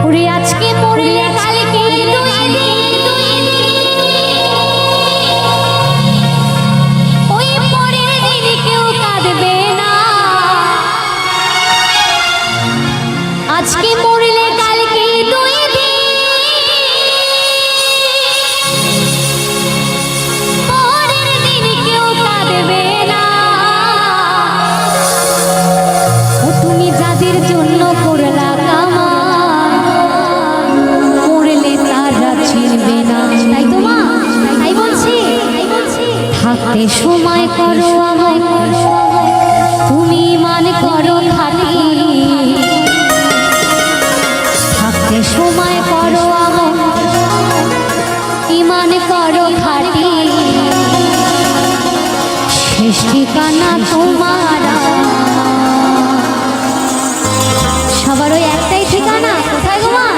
ওরে আজকে মরলে কালকে ওই পরের দিন কেউ কাঁদবে না। আজকে মরলে কালকে দুই দিন পরের দিন কেউ কাঁদবে না। ও তুমি যাদের জন্য করলা কামাই মরলে তারা চিনবে না। তাই তো মা, তাই বলছি থাকতে সময় করো আমায়, তুমি মানে করো খালি থাকতে সময় করো আমায়, ইমান করো খাটি শেষ ঠিকানা তোমার। সবার ওই একটাই ঠিকানা, কোথায় গো মা?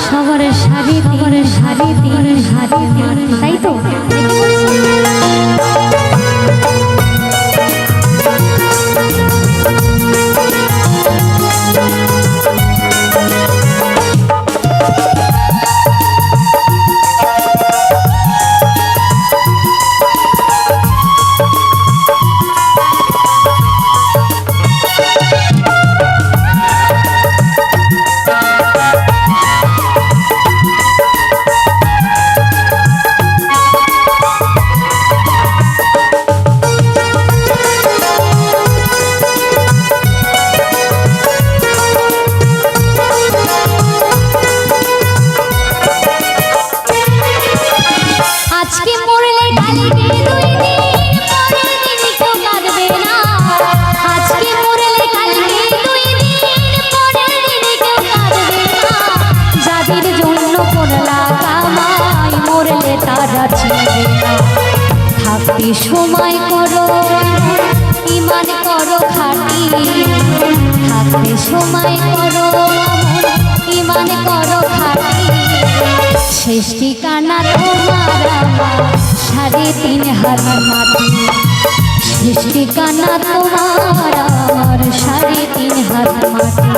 সবার শাড়ি তিন হাতে, তাই তো থাকতে সময় করো ইমান করো খাটি, থাকতে সময় করো ইমান করো খাটি শেষ ঠিকানা তোমার সাড়ে তিন হাত মাটি। শেষ ঠিকানা তোমার সাড়ে তিন হাত মাটি।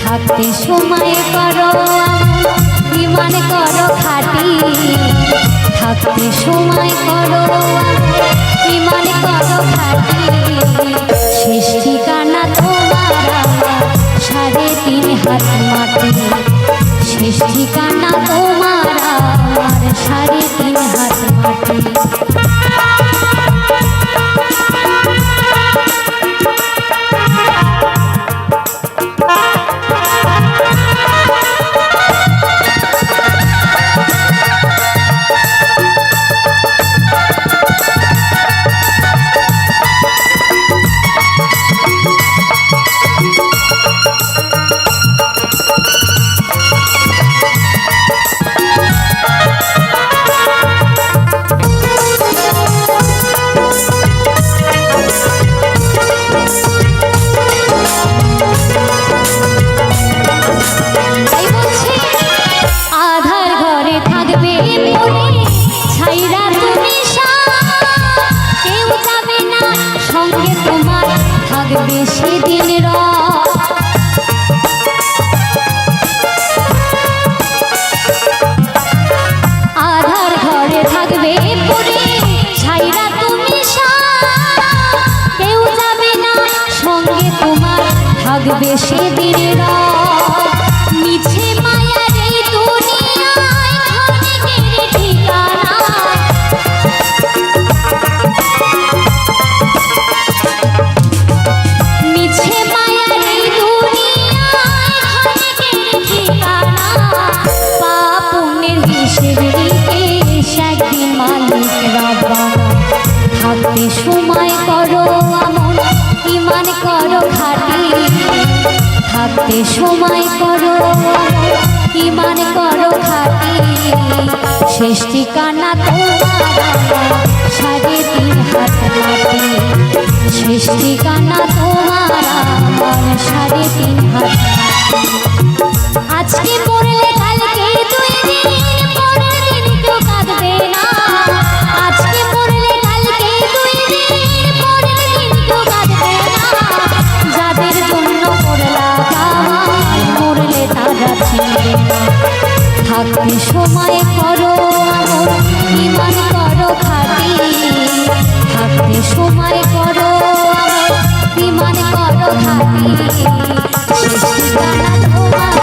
থাকতে সময় করো ইমান করো খাটি, থাকতে সময় করো ইমান করো খাটি শেষ ঠিকানা তোমার সাড়ে তিন হাত মাটি। শেষ ঠিকানা তোমার সাড়ে তিন হাত মাটি। থাকবে সেদিন মিছে মায়ার এই দুনিয়ায় ক্ষণিকের ঠিকানা। মিছে মায়ার এই দুনিয়ায় ক্ষণিকের ঠিকানা। পাপ পুণ্যের হিসেব নিকেশ একদিন মালিক রাব্বানা। থাকতে সময় করো আমল, ঈমান করো খাঁটি। থাকতে সময় করো আমল, ঈমান করো খাঁটি। শেষ ঠিকানা তোমার আমার 3.5 হাত মাটি। শেষ ঠিকানা তোমার আমার 3.5 হাত মাটি। আজকে পড়লে কালকে 2 দিন, পরের দিন কেউ কাঁদবে না। আজকে পড়লে কালকে 2 দিন, পরের দিন কেউ কাঁদবে না। যাদের জন্য পড়লা কামাল, মরলে তারা চিনবে না। থাকতে সময় করো আমল, ঈমান করো খাঁটি। থাকতে সময় করো আমল, ঈমান করো খাঁটি। শেষ ঠিকানা তোমার